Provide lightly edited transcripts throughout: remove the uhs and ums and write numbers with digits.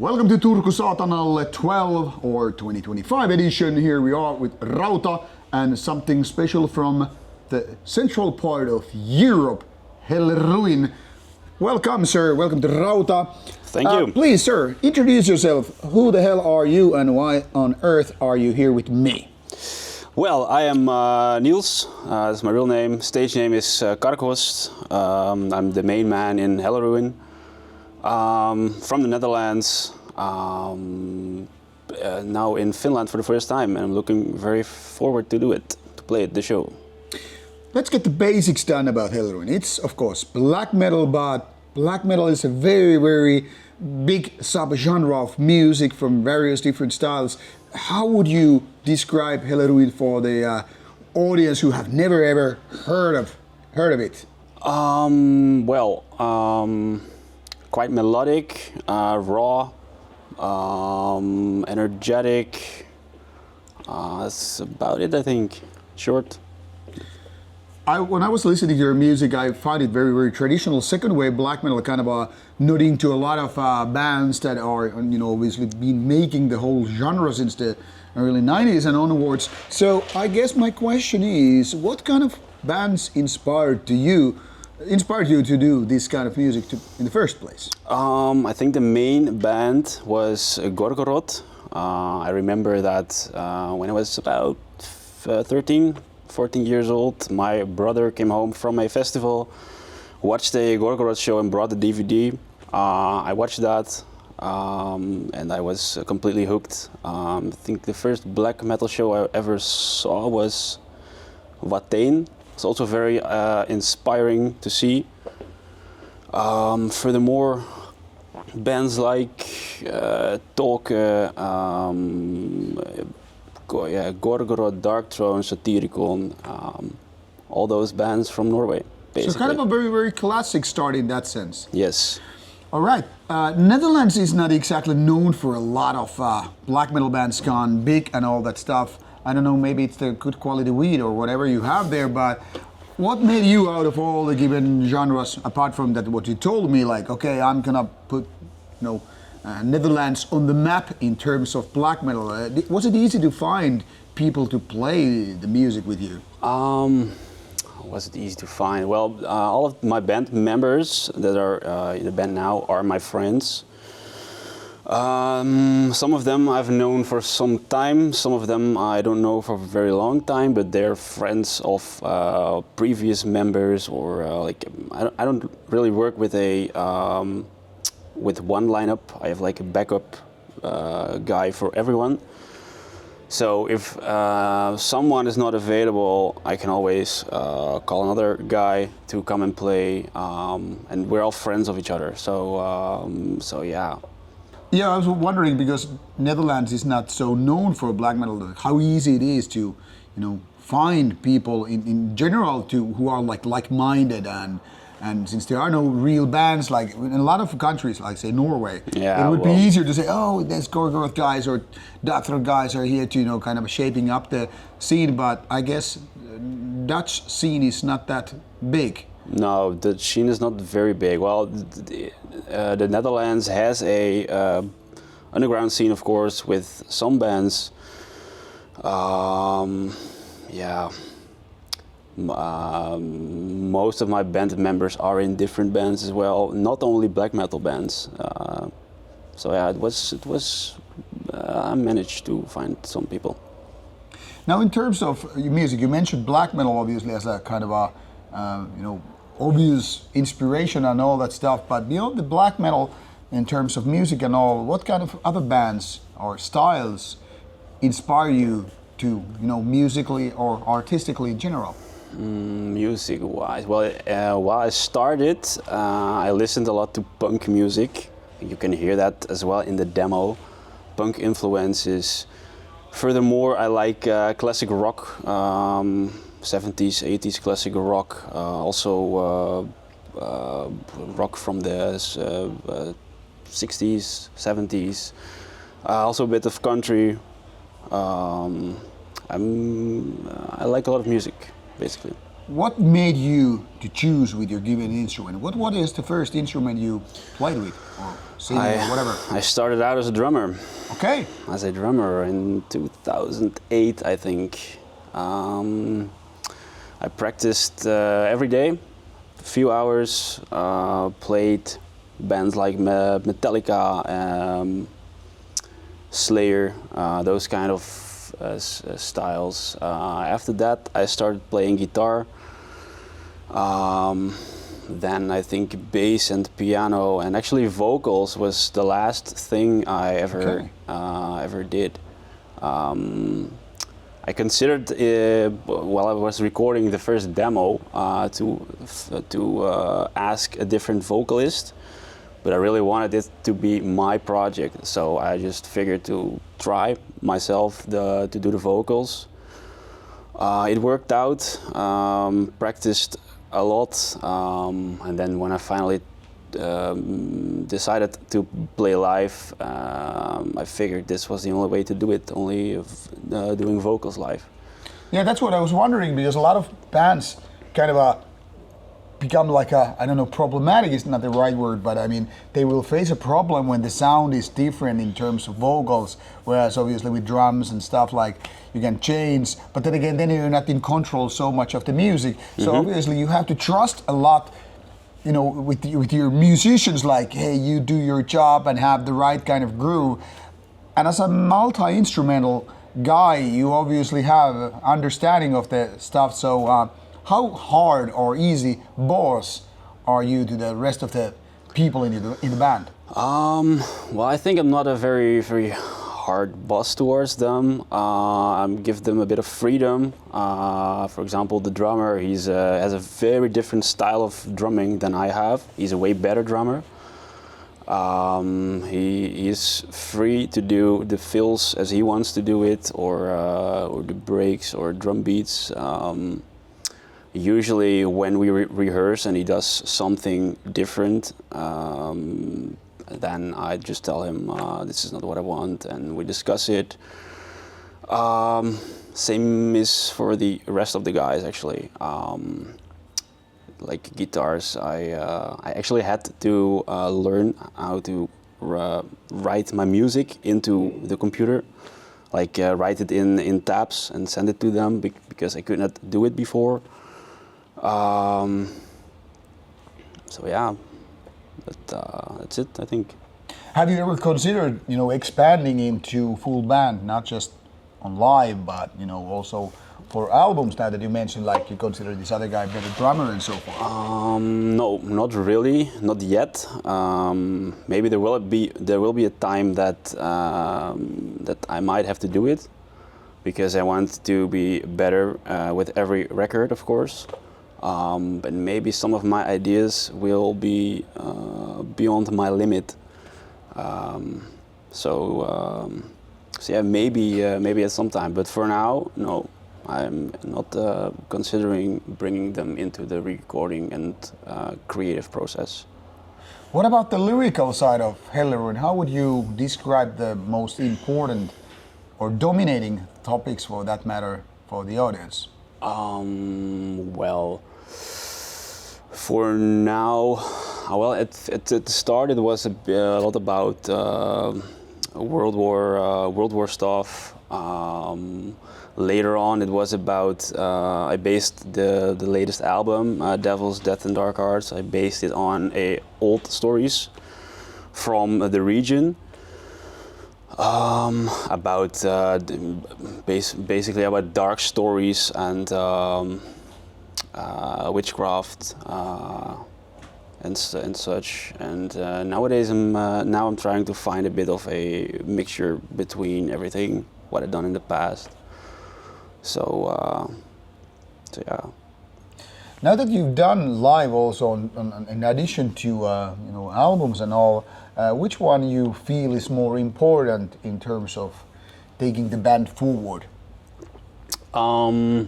Welcome to Turku Saatanalle XII or 2025 edition. Here we are with Rauta and something special from the central part of Europe, Helleruin. Welcome, sir. Welcome to Rauta. Thank you. Please, sir, introduce yourself. Who the hell are you and why on earth are you here with me? Well, I am Niels. That's my real name. Stage name is Karkos. I'm the main man in Helleruin. From the Netherlands. Now in Finland for the first time, and I'm looking very forward to play the show. Let's get the basics done about Helleruin. It's, of course, black metal, but black metal is a very, very big subgenre of music from various different styles. How would you describe Helleruin for the audience who have never ever heard of it? Quite melodic, raw, energetic. That's about it, I think. Short. When I was listening to your music, I find it very, very traditional. Second wave black metal, kind of nodding to a lot of bands that are, obviously been making the whole genre since the early 90s and onwards. So I guess my question is, what kind of bands inspired you to do this kind of music in the first place? I think the main band was Gorgoroth. I remember that when I was about 14 years old, my brother came home from a festival, watched a Gorgoroth show and brought the DVD. I watched that and I was completely hooked. I think the first black metal show I ever saw was Watain. It's also very inspiring to see. Furthermore, bands like Tolke, Gorgoroth, Dark Throne, Satyricon, all those bands from Norway, basically. So kind of a very, very classic start in that sense. Yes. All right. Netherlands is not exactly known for a lot of black metal bands gone big and all that stuff. I don't know, maybe it's the good quality weed or whatever you have there, but what made you, out of all the given genres, apart from that, what you told me, like, okay, I'm gonna put, Netherlands on the map in terms of black metal. Was it easy to find people to play the music with you? Was it easy to find? Well, all of my band members that are in the band now are my friends. Some of them I've known for some time, some of them I don't know for a very long time, but they're friends of previous members, or I don't really work with with one lineup. I have like a backup guy for everyone. So if someone is not available, I can always call another guy to come and play, and we're all friends of each other. So yeah. Yeah, I was wondering, because Netherlands is not so known for black metal, how easy it is to, find people in general who are like-minded, and since there are no real bands like in a lot of countries, like say Norway, it would be easier to say, oh, there's Gorgoroth guys or Dark guys are here to kind of shaping up the scene. But I guess Dutch scene is not that big. No, the scene is not very big. Well, the Netherlands has a underground scene, of course, with some bands. Most of my band members are in different bands as well, not only black metal bands. I managed to find some people. Now, in terms of your music, you mentioned black metal obviously as a kind of a obvious inspiration and all that stuff, but beyond the black metal, in terms of music and all, what kind of other bands or styles inspire you to, musically or artistically in general? Music-wise, while I started, I listened a lot to punk music. You can hear that as well in the demo. Punk influences. Furthermore, I like classic rock. 70s, 80s classic rock, also rock from the 60s, 70s, also a bit of country. I like a lot of music, basically. what made you to choose with your given instrument? What is the first instrument you played with, or singing, or whatever? I started out as a drummer. Okay. As a drummer in 2008, I think. I practiced every day, a few hours. Played bands like Metallica, Slayer, those kind of styles. After that, I started playing guitar. Then I think bass and piano, and actually vocals was the last thing I ever did. I considered while I was recording the first demo to ask a different vocalist, but I really wanted it to be my project, so I just figured to try myself to do the vocals. It worked out. Practiced a lot, and then when I finally decided to play live, I figured this was the only way to do it, only doing vocals live. Yeah, that's what I was wondering, because a lot of bands kind of become like I don't know, problematic is not the right word, but I mean, they will face a problem when the sound is different in terms of vocals, whereas obviously with drums and stuff, like, you can change, but then again, then you're not in control so much of the music. So obviously you have to trust a lot, you know, with your musicians, like, hey, you do your job and have the right kind of groove. And as a multi-instrumental guy, you obviously have understanding of the stuff. So how hard or easy boss are you to the rest of the people in the band? Well, I think I'm not a very hard boss towards them. I give them a bit of freedom. For example, the drummer, has a very different style of drumming than I have. He's a way better drummer. He is free to do the fills as he wants to do it, or the breaks or drum beats. Usually when we rehearse and he does something different, then I just tell him this is not what I want, and we discuss it. Same is for the rest of the guys, actually. Like guitars, I actually had to learn how to write my music into the computer, like write it in tabs and send it to them, because I could not do it before. So yeah, but that's it, I think. Have you ever considered, you know, expanding into full band, not just on live, but, you know, also for albums, now that you mentioned, like, you consider this other guy better drummer and so forth? No, not really, not yet. Maybe there will be a time that that I might have to do it, because I want to be better with every record, of course. But maybe some of my ideas will be beyond my limit. So yeah, maybe at some time. But for now, no. I'm not considering bringing them into the recording and creative process. What about the lyrical side of Helleruin? How would you describe the most important or dominating topics, for that matter, for the audience? Well, for now, well, at the start it was a lot about World War stuff. Later on, it was about I based the latest album, Devil's Death and Dark Arts. I based it on old stories from the region. About basically about dark stories and witchcraft and such. And nowadays I'm trying to find a bit of a mixture between everything what I've done in the past. So yeah. Now that you've done live also, in addition to you know, albums and all, which one you feel is more important in terms of taking the band forward? I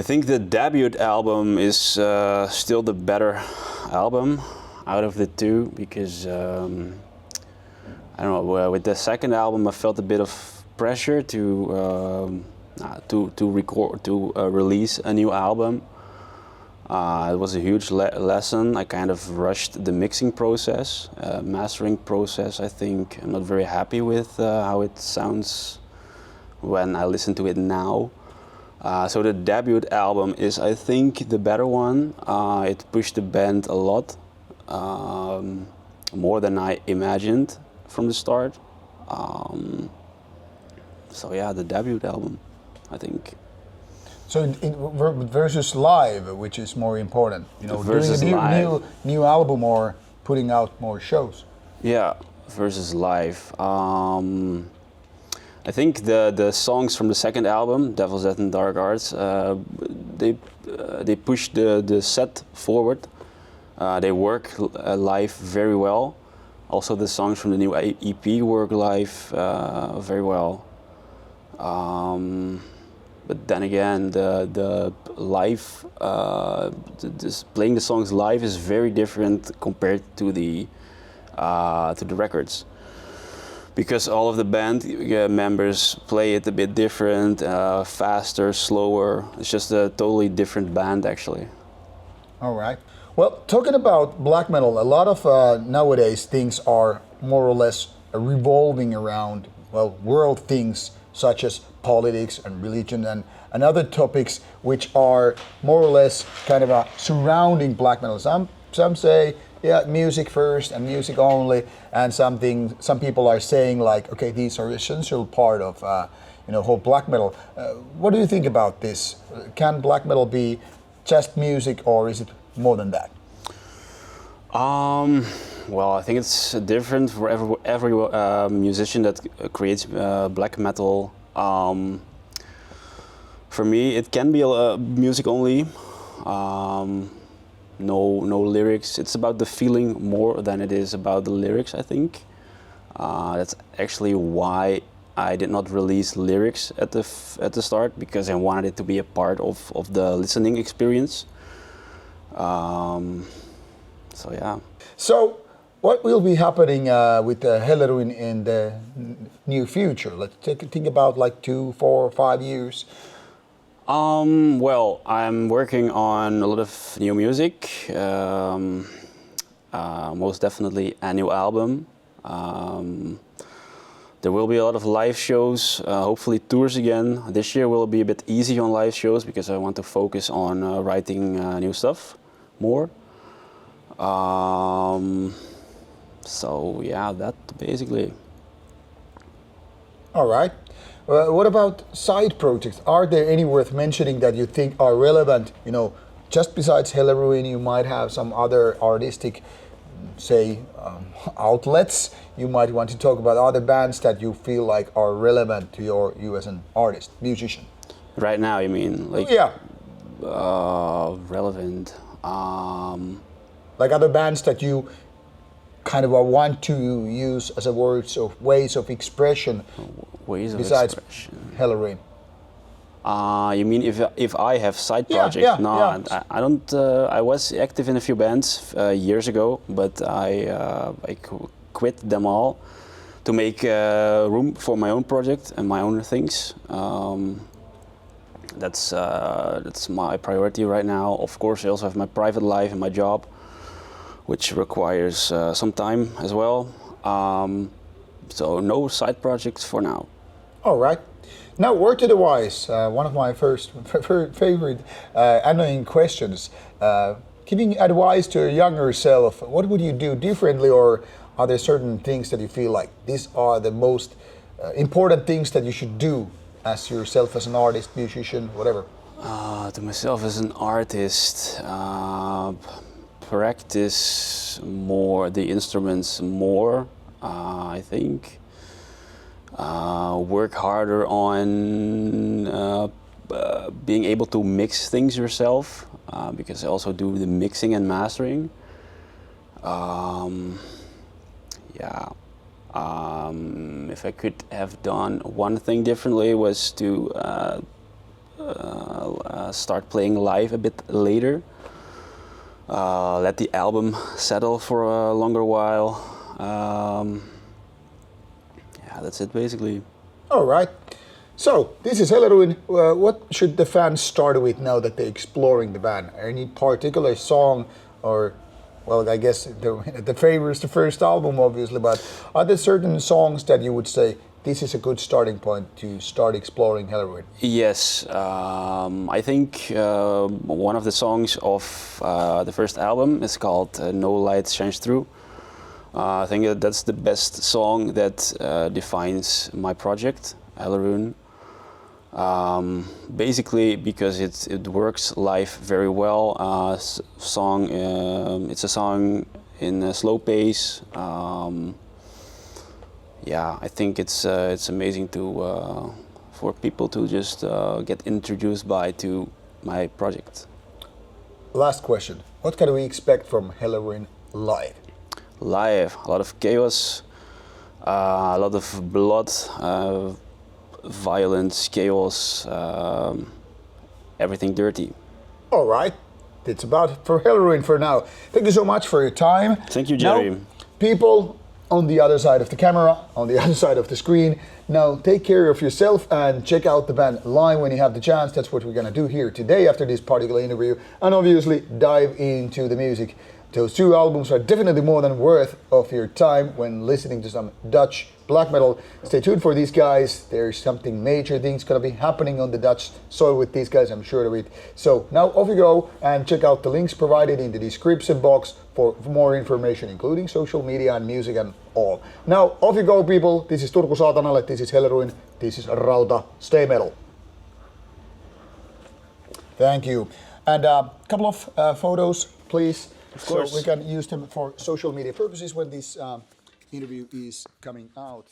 think the debut album is still the better album out of the two, because I don't know, with the second album I felt a bit of pressure to release a new album. It was a huge lesson. I kind of rushed the mixing process, mastering process. I think I'm not very happy with how it sounds when I listen to it now. So the debut album is, I think, the better one. It pushed the band a lot, more than I imagined from the start. So yeah, the debut album, I think. So versus live, which is more important, you know, Versus doing a live. new album or putting out more shows. Yeah, versus live. I think the songs from the second album, Devil's Death and Dark Arts, they push the set forward. They work live very well. Also, the songs from the new EP work live very well. But then again, the live, playing the songs live is very different compared to the records, because all of the band members play it a bit different, faster, slower. It's just a totally different band, actually. All right. Well, talking about black metal, a lot of nowadays things are more or less revolving around, well, world things such as politics and religion and other topics which are more or less kind of surrounding black metal. Some say, yeah, music first and music only, and some people are saying like, okay, these are essential part of whole black metal. What do you think about this? Can black metal be just music, or is it more than that? Well, I think it's different for every musician that creates black metal. For me, it can be music only. No lyrics. It's about the feeling more than it is about the lyrics, I think. That's actually why I did not release lyrics at the start, because I wanted it to be a part of the listening experience. So yeah. So what will be happening with Helleruin in the near future? Let's think about like 2, 4, 5 years. Well, I'm working on a lot of new music. Most definitely a new album. There will be a lot of live shows, hopefully tours again. This year will be a bit easy on live shows because I want to focus on writing new stuff more. So yeah, that basically. All right. What about side projects? Are there any worth mentioning that you think are relevant? You know, just besides Helleruin, you might have some other artistic, say, outlets. You might want to talk about other bands that you feel like are relevant to you as an artist, musician. Right now, you mean? Like, yeah. Relevant. Like other bands that you kind of want to use as ways of expression. Ways of besides expression. Helleruin. You mean if I have side projects? Yeah, no, yeah. I don't. I was active in a few bands years ago, but I quit them all to make room for my own project and my own things. That's my priority right now. Of course, I also have my private life and my job, which requires some time as well. So no side projects for now. All right. Now, word to the wise. One of my favorite annoying questions. Giving advice to your younger self, what would you do differently, or are there certain things that you feel like these are the most important things that you should do as yourself, as an artist, musician, whatever? To myself as an artist, practice more the instruments more, I think. Work harder on being able to mix things yourself, because I also do the mixing and mastering. If I could have done one thing differently was to start playing live a bit later. Let the album settle for a longer while. Yeah, that's it basically. All right. So, this is Helleruin. What should the fans start with now that they're exploring the band? Any particular song or, well, I guess the favorite is the first album, obviously, but are there certain songs that you would say this is a good starting point to start exploring Helleruin? Yes, I think one of the songs of the first album is called No Light Shines Through. I think that's the best song that defines my project, Helleruin. Basically because it works live very well. It's a song in a slow pace. Yeah, I think it's amazing for people to just get introduced to my project. Last question. What can we expect from Helleruin live? Live, a lot of chaos, a lot of blood, violence, chaos, everything dirty. All right. It's about it for Helleruin for now. Thank you so much for your time. Thank you, Jerry. Now, people on the other side of the camera, on the other side of the screen, now take care of yourself and check out the band live when you have the chance. That's what we're going to do here today after this particular interview. And obviously dive into the music. Those two albums are definitely more than worth of your time when listening to some Dutch black metal. Stay tuned for these guys. There's something major things gonna be happening on the Dutch soil with these guys, I'm sure of it. So now off you go and check out the links provided in the description box for more information, including social media and music and all. Now off you go, people. This is Turku Saatanalle, this is Helleruin, this is Rauta. Stay metal. Thank you. And a couple of photos, please. Of course. So we can use them for social media purposes when this interview is coming out.